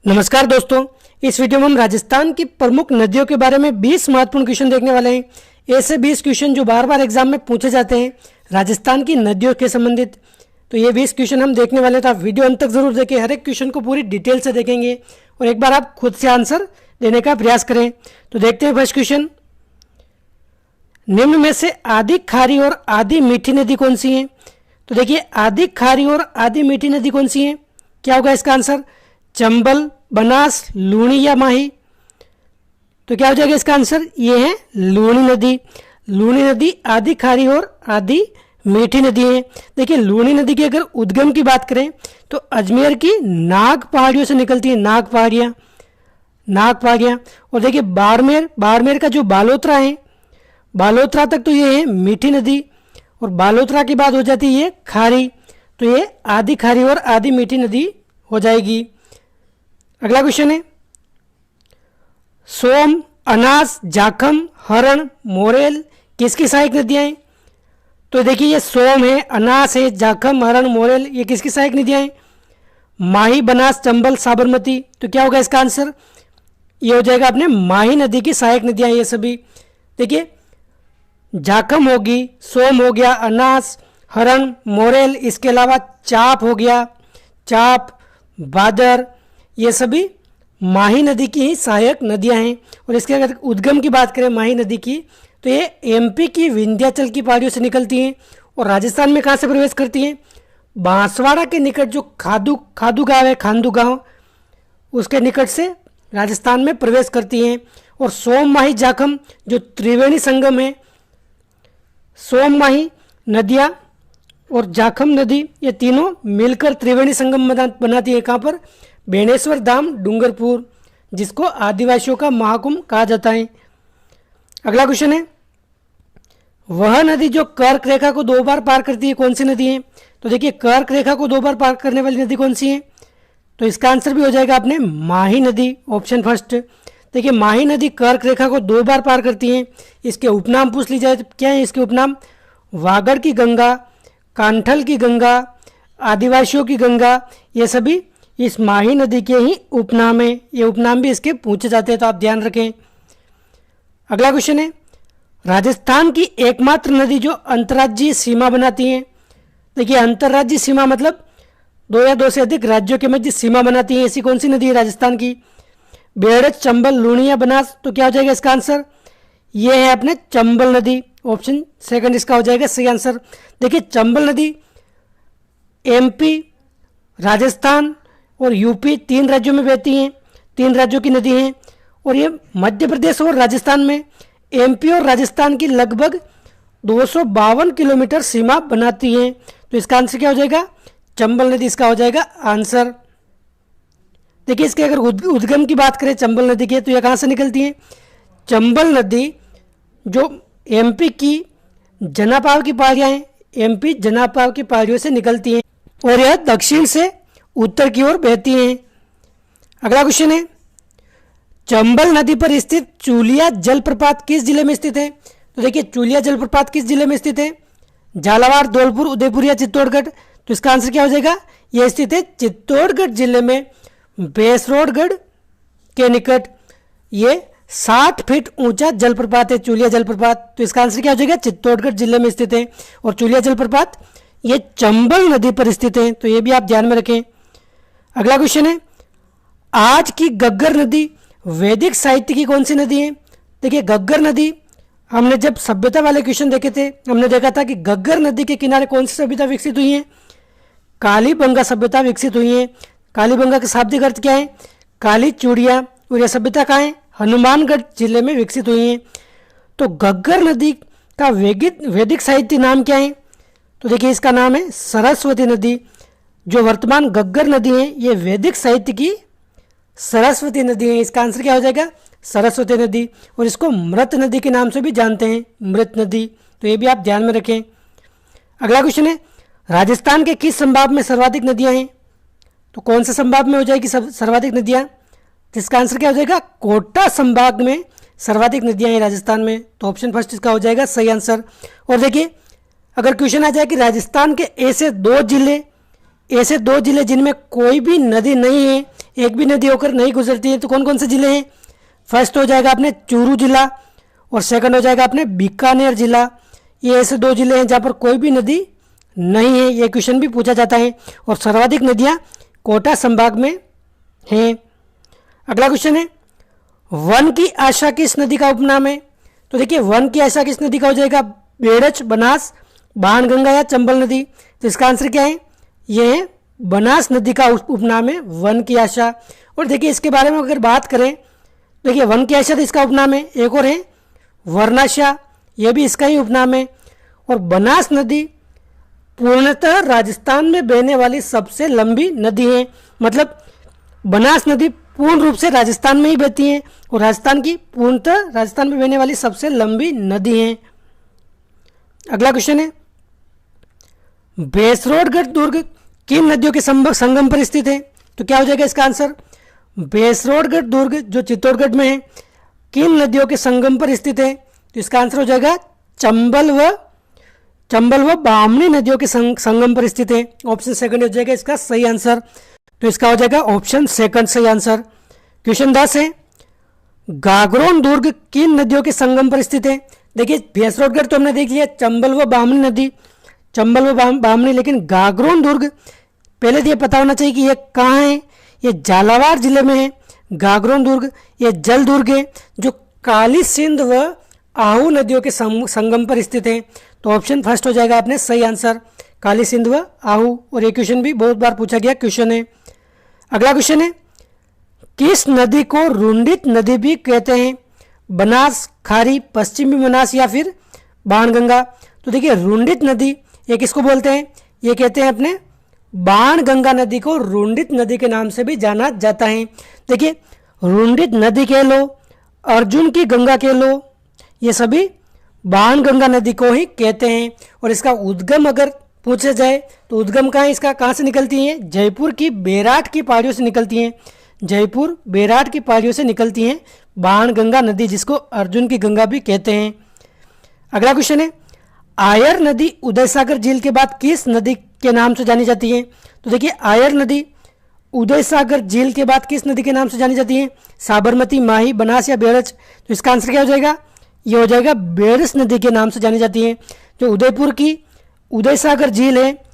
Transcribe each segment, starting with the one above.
नमस्कार दोस्तों, इस वीडियो में हम राजस्थान की प्रमुख नदियों के बारे में 20 महत्वपूर्ण क्वेश्चन देखने वाले हैं। ऐसे 20 क्वेश्चन जो बार बार एग्जाम में पूछे जाते हैं राजस्थान की नदियों के संबंधित। तो ये 20 क्वेश्चन हम देखने वाले हैं, तो आप वीडियो अंत तक जरूर देखें। हर एक क्वेश्चन को पूरी डिटेल से देखेंगे और एक बार आप खुद से आंसर देने का प्रयास करें। तो देखते हैं फर्स्ट क्वेश्चन। निम्न में से आदि खारी और आदि मीठी नदी कौन सी है? तो देखिए, आदि खारी और आदि मीठी नदी कौन सी है? क्या होगा इसका आंसर? चंबल, बनास, लूणी या माही? तो क्या हो जाएगा इसका आंसर? ये है लूणी नदी। लूणी नदी आदि खारी और आदि मीठी नदी है। देखिए, लूणी नदी की अगर उद्गम की बात करें तो अजमेर की नाग पहाड़ियों से निकलती है। नाग पहाड़ियाँ। और देखिए, बाड़मेर का जो बालोतरा है, बालोतरा तक तो ये है मीठी नदी, और बालोतरा के बाद हो जाती है ये खारी। तो ये आदि खारी और आदि मीठी नदी हो जाएगी। अगला क्वेश्चन है, सोम, अनास, जाखम, हरण, मोरेल किसकी सहायक नदियां हैं? तो देखिए, ये सोम है, अनास है, जाखम, हरण, मोरेल ये किसकी सहायक नदियां हैं? माही, बनास, चंबल, साबरमती। तो क्या होगा इसका आंसर? ये हो जाएगा अपने माही नदी की सहायक नदियां ये सभी। देखिए, जाखम होगी, सोम हो गया, अनास, हरण, मोरेल, इसके अलावा चाप हो गया, चाप, बादर, ये सभी माही नदी की ही सहायक नदियां हैं। और इसके अगर उद्गम की बात करें माही नदी की, तो ये एमपी की विंध्याचल की पहाड़ियों से निकलती हैं और राजस्थान में कहाँ से प्रवेश करती हैं? बांसवाड़ा के निकट जो खादू गांव है, खांदू गांव, उसके निकट से राजस्थान में प्रवेश करती हैं। और सोम, माही, जाखम जो त्रिवेणी संगम है, सोम माही नदियाँ और जाखम नदी ये तीनों मिलकर त्रिवेणी संगम बनाती है। कहाँ पर? बेणेश्वर धाम, डूंगरपुर, जिसको आदिवासियों का महाकुंभ कहा जाता है। अगला क्वेश्चन है, वह नदी जो कर्क रेखा को 2 बार पार करती है कौन सी नदी है? तो देखिए, कर्क रेखा को 2 बार पार करने वाली नदी कौन सी है? तो इसका आंसर भी हो जाएगा अपने माही नदी, ऑप्शन फर्स्ट। देखिए, माही नदी कर्क रेखा को 2 बार पार करती है। इसके उपनाम पूछ ली जाए तो क्या है इसके उपनाम? वागड़ की गंगा, कांठल की गंगा, आदिवासियों की गंगा, ये सभी इस माही नदी के ही उपनाम है। ये उपनाम भी इसके पूछे जाते हैं, तो आप ध्यान रखें। अगला क्वेश्चन है, राजस्थान की एकमात्र नदी जो अंतर्राज्यीय सीमा बनाती है। देखिए, अंतर्राज्यीय सीमा मतलब 2 या 2 से अधिक राज्यों के मध्य सीमा बनाती है, ऐसी कौन सी नदी है राजस्थान की? बेड़च, चंबल, लूणी या बनास? तो क्या हो जाएगा इसका आंसर? ये है अपने चंबल नदी, ऑप्शन सेकंड इसका हो जाएगा सही आंसर। देखिए, चंबल नदी एमपी, राजस्थान और यूपी 3 राज्यों में बहती हैं, 3 राज्यों की नदी हैं। और ये मध्य प्रदेश और राजस्थान में एमपी और राजस्थान की लगभग 252 किलोमीटर सीमा बनाती हैं। तो इसका आंसर क्या हो जाएगा? चंबल नदी इसका हो जाएगा आंसर। देखिए, इसके अगर उद्गम की बात करें चंबल नदी के, तो यह कहाँ से निकलती है? चंबल नदी जो एमपी की जनापाव की पहाड़ियाँ हैं, एमपी जनापाव की पहाड़ियों से निकलती हैं और यह दक्षिण से उत्तर की ओर बहती हैं। अगला क्वेश्चन है, चंबल नदी पर स्थित चूलिया जलप्रपात किस जिले में स्थित है? तो देखिए, चूलिया जलप्रपात किस जिले में स्थित है? झालावाड़, धौलपुर, उदयपुर या चित्तौड़गढ़? तो इसका आंसर क्या हो जाएगा? यह स्थित है चित्तौड़गढ़ जिले में, बेसरोडगढ़ के निकट। ये 60 फीट ऊंचा जलप्रपात है चूलिया जलप्रपात। तो इसका आंसर क्या हो जाएगा? चित्तौड़गढ़ जिले में स्थित है। और चूलिया जलप्रपात ये चंबल नदी पर स्थित है, तो ये भी आप ध्यान में रखें। अगला क्वेश्चन है, आज की गग्गर नदी वैदिक साहित्य की कौन सी नदी है? देखिए, गग्गर नदी हमने जब सभ्यता वाले क्वेश्चन देखे थे, हमने देखा था कि गग्गर नदी के किनारे कौन सी सभ्यता विकसित हुई है? कालीबंगा सभ्यता विकसित हुई है। कालीबंगा का शाब्दिक अर्थ क्या है? काली चूड़िया। और यह सभ्यता कहाँ है? हनुमानगढ़ जिले में विकसित हुई है। तो गग्गर नदी का वैदिक साहित्य नाम क्या है? तो देखिए, इसका नाम है सरस्वती नदी। जो वर्तमान गग्गर नदी है ये वैदिक साहित्य की सरस्वती नदी है। इसका आंसर क्या हो जाएगा? सरस्वती नदी। और इसको मृत नदी के नाम से भी जानते हैं, मृत नदी। तो ये भी आप ध्यान में रखें। अगला क्वेश्चन है, राजस्थान के किस संभाग में सर्वाधिक नदियां हैं? तो कौन से संभाग में हो जाएगी सर्वाधिक नदियां? तो इसका आंसर क्या हो जाएगा? कोटा संभाग में सर्वाधिक नदियां हैं राजस्थान में। तो ऑप्शन फर्स्ट इसका हो जाएगा सही आंसर। और देखिए, अगर क्वेश्चन आ जाए कि राजस्थान के ऐसे 2 जिले जिनमें कोई भी नदी नहीं है, एक भी नदी होकर नहीं गुजरती है। तो कौन कौन से ज़िले हैं? फर्स्ट हो जाएगा अपने चूरू जिला और सेकंड हो जाएगा अपने बीकानेर जिला। ये ऐसे 2 ज़िले हैं जहाँ पर कोई भी नदी नहीं है। ये क्वेश्चन भी पूछा जाता है। और सर्वाधिक नदियाँ कोटा संभाग में हैं। अगला क्वेश्चन है, वन की आशा किस नदी का उपनाम है? तो देखिए, वन की आशा किस नदी का हो जाएगा? बेड़च, बनास, बाणगंगा या चंबल नदी। तो इसका आंसर क्या है? ये है बनास नदी का उपनाम है वन की आशा। और देखिए, इसके बारे में अगर बात करें, देखिए वन की आशा तो इसका उपनाम है। एक और है वर्णाशा, यह भी इसका ही उपनाम है। और बनास नदी पूर्णतः राजस्थान में बहने वाली सबसे लंबी नदी है। मतलब बनास नदी पूर्ण रूप से राजस्थान में ही बहती है और पूर्णतः राजस्थान में बहने वाली सबसे लंबी नदी है। अगला क्वेश्चन है, बेसरोडगढ़ दुर्ग किन नदियों के संगम पर स्थित है? तो क्या हो जाएगा इसका आंसर? बेसरोडगढ़ दुर्ग जो चित्तौड़गढ़ में है, किन नदियों के संगम पर स्थित है? तो इसका आंसर हो जाएगा चंबल व बामनी नदियों के संगम पर स्थित है। ऑप्शन सेकंड हो जाएगा इसका सही आंसर। तो इसका हो जाएगा ऑप्शन सेकंड सही आंसर। क्वेश्चन 10 है, गागरोन दुर्ग किन नदियों के संगम पर स्थित है? देखिए, बेसरोडगढ़ तो हमने देख लिया, चंबल व बामनी नदी, चंबल व बामनी, लेकिन गागरोन दुर्ग पहले तो ये पता होना चाहिए कि ये कहाँ है। ये झालावाड़ जिले में है गागरोन दुर्ग। ये जल दुर्ग है जो काली सिंध व आहू नदियों के संगम पर स्थित है। तो ऑप्शन फर्स्ट हो जाएगा अपने सही आंसर, काली सिंध व आहू। और ये क्वेश्चन भी बहुत बार पूछा गया क्वेश्चन है। अगला क्वेश्चन है, किस नदी को रुंडित नदी भी कहते हैं? बनास, खारी, पश्चिमी बनास या फिर बाणगंगा? तो देखिए, रुंडित नदी ये किसको बोलते हैं? ये कहते हैं अपने बाणगंगा नदी को रुंडित नदी के नाम से भी जाना जाता है। देखिए, रुंडित नदी कह लो, अर्जुन की गंगा कह लो, ये सभी बाणगंगा नदी को ही कहते हैं। और इसका उद्गम अगर पूछा जाए तो उद्गम कहाँ से निकलती है? जयपुर की बेराट की पहाड़ियों से निकलती हैं। जयपुर बेराट की पहाड़ियों से निकलती हैं बाणगंगा नदी, जिसको अर्जुन की गंगा भी कहते हैं। अगला क्वेश्चन है, आयर नदी उदय सागर झील के बाद किस नदी के नाम से जानी जाती है? तो देखिए, आयर नदी उदय सागर झील के बाद किस नदी के नाम से जानी जाती है? साबरमती, माही, बनास या बेड़च? तो इसका आंसर क्या हो जाएगा? ये हो जाएगा बेड़स नदी के नाम से जानी जाती है। जो उदयपुर की उदय सागर झील है,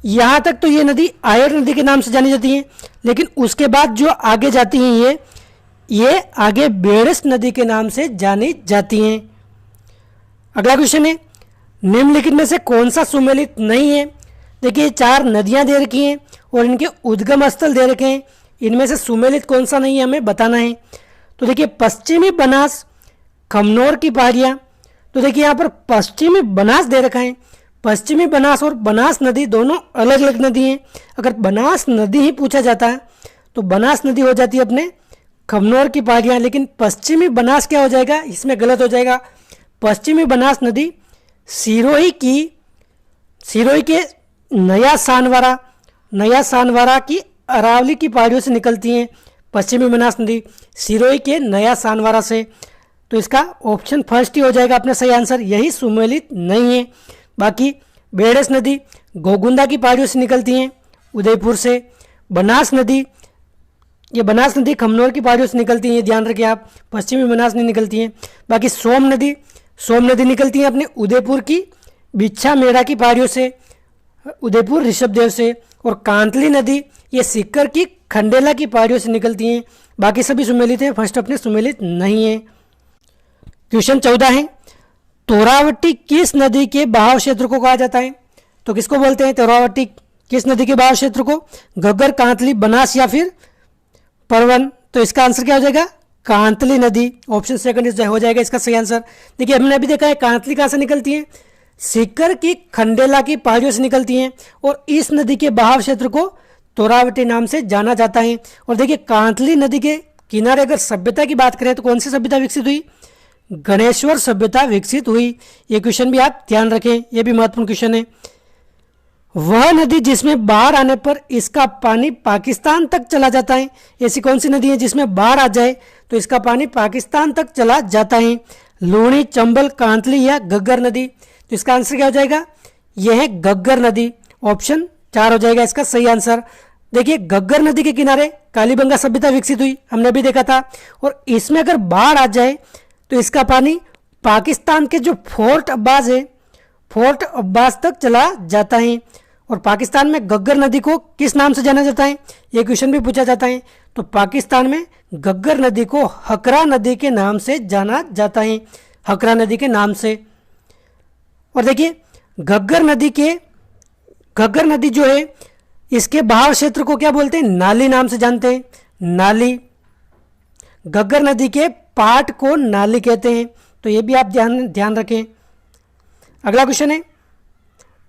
यहाँ तक तो ये नदी आयर नदी के नाम से जानी जाती है, लेकिन उसके बाद जो आगे जाती हैं ये आगे बेड़स नदी के नाम से जानी जाती हैं। अगला क्वेश्चन है, निम्नलिखित में से कौन सा सुमेलित नहीं है? देखिए, 4 नदियां दे रखी हैं और इनके उद्गम स्थल दे रखे हैं। इनमें से सुमेलित कौन सा नहीं है हमें बताना है। तो देखिए, पश्चिमी बनास, खमनोर की पहाड़ियाँ। तो देखिए, यहाँ पर पश्चिमी बनास दे रखा है। पश्चिमी बनास और बनास नदी दोनों अलग अलग नदी हैं। अगर बनास नदी ही पूछा जाता है तो बनास नदी हो जाती है अपने खमनोर की पहाड़ियाँ, लेकिन पश्चिमी बनास क्या हो जाएगा? इसमें गलत हो जाएगा। पश्चिमी बनास नदी सिरोही के नया सानवारा की अरावली की पहाड़ियों से निकलती हैं। पश्चिमी बनास नदी सिरोही के नया सानवारा से। तो इसका ऑप्शन फर्स्ट ही हो जाएगा अपना सही आंसर, यही सुमेलित नहीं है। बाकी बेड़स नदी गोगुंदा की पहाड़ियों से निकलती हैं उदयपुर से। बनास नदी खमनोर की पहाड़ियों से निकलती हैं, ये ध्यान रखें आप। पश्चिमी बनास नहीं निकलती हैं। बाकी सोम नदी निकलती है अपने उदयपुर की बिच्छा मेड़ा की पहाड़ियों से, उदयपुर ऋषभदेव से। और कांतली नदी ये सीकर की खंडेला की पहाड़ियों से निकलती हैं। बाकी सभी सुमेलित हैं, फर्स्ट अपने सुमेलित नहीं है। क्वेश्चन 14 है, तोरावटी किस नदी के बहाव क्षेत्र को कहा जाता है? तो किसको बोलते हैं तोरावटी? किस नदी के बहाव क्षेत्र को? घग्गर, कांतली, बनास या फिर परवन? तो इसका आंसर क्या हो जाएगा? कांतली नदी। ऑप्शन सेकंड हो जाएगा इसका सही आंसर। देखिए, हमने अभी देखा है कांतली कहाँ से निकलती है? सीकर की खंडेला की पहाड़ियों से निकलती हैं और इस नदी के बहाव क्षेत्र को तोरावटी नाम से जाना जाता है। और देखिए, कांतली नदी के किनारे अगर सभ्यता की बात करें तो कौन सी सभ्यता विकसित हुई? गणेश्वर सभ्यता विकसित हुई। ये क्वेश्चन भी आप ध्यान रखें, यह भी महत्वपूर्ण क्वेश्चन है। वह नदी जिसमें बाढ़ आने पर इसका पानी पाकिस्तान तक चला जाता है, ऐसी कौन सी नदी है जिसमें बाढ़ आ जाए तो इसका पानी पाकिस्तान तक चला जाता है? लूणी, चंबल, कांतली या घग्गर नदी? तो इसका आंसर क्या हो जाएगा? यह है घग्गर नदी। ऑप्शन 4 हो जाएगा इसका सही आंसर। देखिए घग्गर नदी के किनारे कालीबंगा सभ्यता विकसित हुई, हमने अभी देखा था। और इसमें अगर बाढ़ आ जाए तो इसका पानी पाकिस्तान के जो फोर्ट अब्बास है, फोर्ट अब्बास तक चला जाता है। और पाकिस्तान में घग्गर नदी को किस नाम से जाना जाता है, ये क्वेश्चन भी पूछा जाता है। तो पाकिस्तान में घग्गर नदी को हकरा नदी के नाम से जाना जाता है, हकरा नदी के नाम से। और देखिए घग्गर नदी जो है इसके बहाव क्षेत्र को क्या बोलते हैं, नाली नाम से जानते हैं, नाली। घग्गर नदी के पाट को नाली कहते हैं, तो ये भी आप ध्यान रखें। अगला क्वेश्चन है,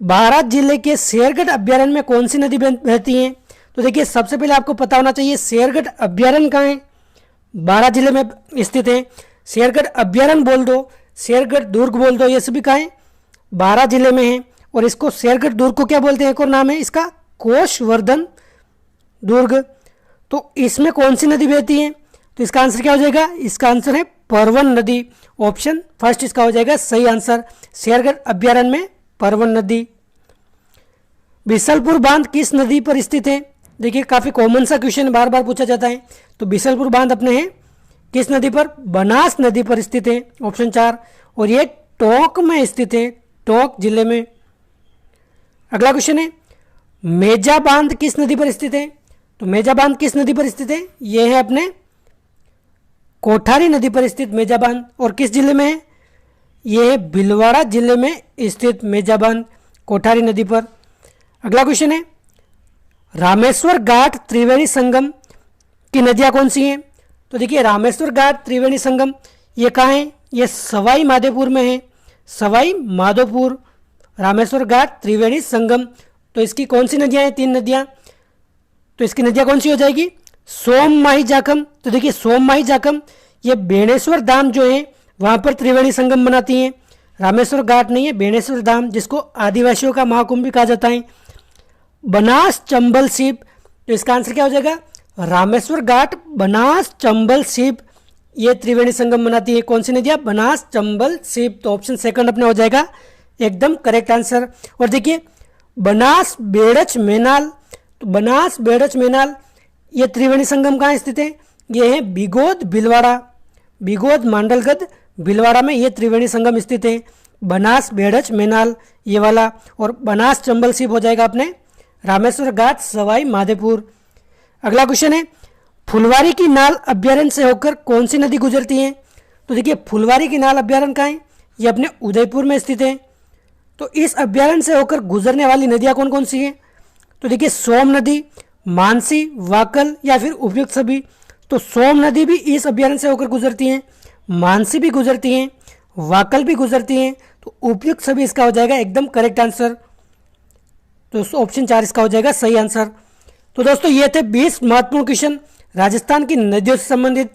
बारात जिले के शेरगढ़ अभ्यारण्य में कौन सी नदी बहती है। तो देखिए सबसे पहले आपको पता होना चाहिए शेरगढ़ अभ्यारण्य कहाँ है, बारात जिले में स्थित है। शेरगढ़ अभ्यारण्य बोल दो, शेरगढ़ दुर्ग बोल दो, ये सभी कहाँ है, बारात जिले में है। और इसको शेरगढ़ दुर्ग को क्या बोलते हैं, एक और नाम है इसका कोशवर्धन दुर्ग। तो इसमें कौन सी नदी बहती है, तो इसका आंसर क्या हो जाएगा, इसका आंसर है परवन नदी। ऑप्शन फर्स्ट इसका हो जाएगा सही आंसर, शेरगढ़ अभ्यारण्य में परवन नदी। बिसलपुर बांध किस नदी पर स्थित है। देखिए काफ़ी कॉमन सा क्वेश्चन बार बार पूछा जाता है। तो बिसलपुर बांध अपने हैं किस नदी पर, बनास नदी पर स्थित है, ऑप्शन 4। और ये टोंक में स्थित है, टोंक जिले में। अगला क्वेश्चन है, मेजा बांध किस नदी पर स्थित है। तो मेजा बांध किस नदी पर स्थित है, ये है अपने कोठारी नदी पर स्थित मेजा बांध। और किस जिले में है, ये है भीलवाड़ा जिले में स्थित मेजा बांध, कोठारी नदी पर। अगला क्वेश्चन है, रामेश्वर घाट त्रिवेणी संगम की नदियाँ कौन सी हैं। तो देखिए रामेश्वर घाट त्रिवेणी संगम ये कहाँ है, ये सवाई माधोपुर में है, सवाई माधोपुर, रामेश्वर घाट त्रिवेणी संगम। तो इसकी कौन सी नदियाँ हैं, 3 नदियाँ। तो इसकी नदियाँ कौन सी हो जाएगी, सोम माही जाखम। तो देखिए सोम माही जाखम ये बेणेश्वर धाम जो है वहाँ पर त्रिवेणी संगम बनाती हैं, रामेश्वर घाट नहीं है, बेणेश्वर धाम, जिसको आदिवासियों का महाकुंभ भी कहा जाता है। बनास चंबल सीप, तो इसका आंसर क्या हो जाएगा, रामेश्वर घाट बनास चंबल सीप, ये त्रिवेणी संगम बनाती है। कौन सी नदियाँ, बनास चंबल सीप। तो ऑप्शन सेकंड अपने हो जाएगा एकदम करेक्ट आंसर। और देखिए बनास बेड़च मेनाल, तो बनास बेड़च मेनाल ये त्रिवेणी संगम कहाँ स्थित है, ये है बिगोद भीलवाड़ा, बिगोद मांडलगढ़ भीलवाड़ा में ये त्रिवेणी संगम स्थित है, बनास बेड़च मेनाल ये वाला। और बनास चंबल सीप हो जाएगा अपने रामेश्वर घाट सवाई माधोपुर। अगला क्वेश्चन है, फुलवारी की नाल अभ्यारण्य से होकर कौन सी नदी गुजरती है। तो देखिए फुलवारी की नाल अभ्यारण्य कहाँ है, ये अपने उदयपुर में स्थित है। तो इस अभ्यारण्य से होकर गुजरने वाली नदियाँ कौन कौन सी हैं। तो देखिए सोम नदी, मानसी, वाकल या फिर उपयुक्त सभी। तो सोम नदी भी इस अभ्यारण्य से होकर गुजरती हैं, मानसी भी गुजरती हैं, वाकल भी गुजरती हैं। तो उपयुक्त सभी इसका हो जाएगा एकदम करेक्ट आंसर। तो ऑप्शन 4 इसका हो जाएगा सही आंसर। तो दोस्तों ये थे 20 महत्वपूर्ण क्वेश्चन राजस्थान की नदियों से संबंधित।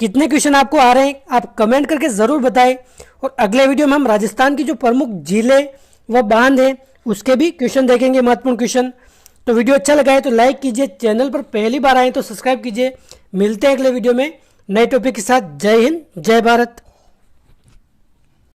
कितने क्वेश्चन आपको आ रहे हैं आप कमेंट करके ज़रूर बताएं। और अगले वीडियो में हम राजस्थान की जो प्रमुख जिले व बांध हैं उसके भी क्वेश्चन देखेंगे, महत्वपूर्ण क्वेश्चन। तो वीडियो अच्छा लगा है तो लाइक कीजिए, चैनल पर पहली बार आए तो सब्सक्राइब कीजिए। मिलते हैं अगले वीडियो में नए टॉपिक के साथ। जय हिंद, जय भारत।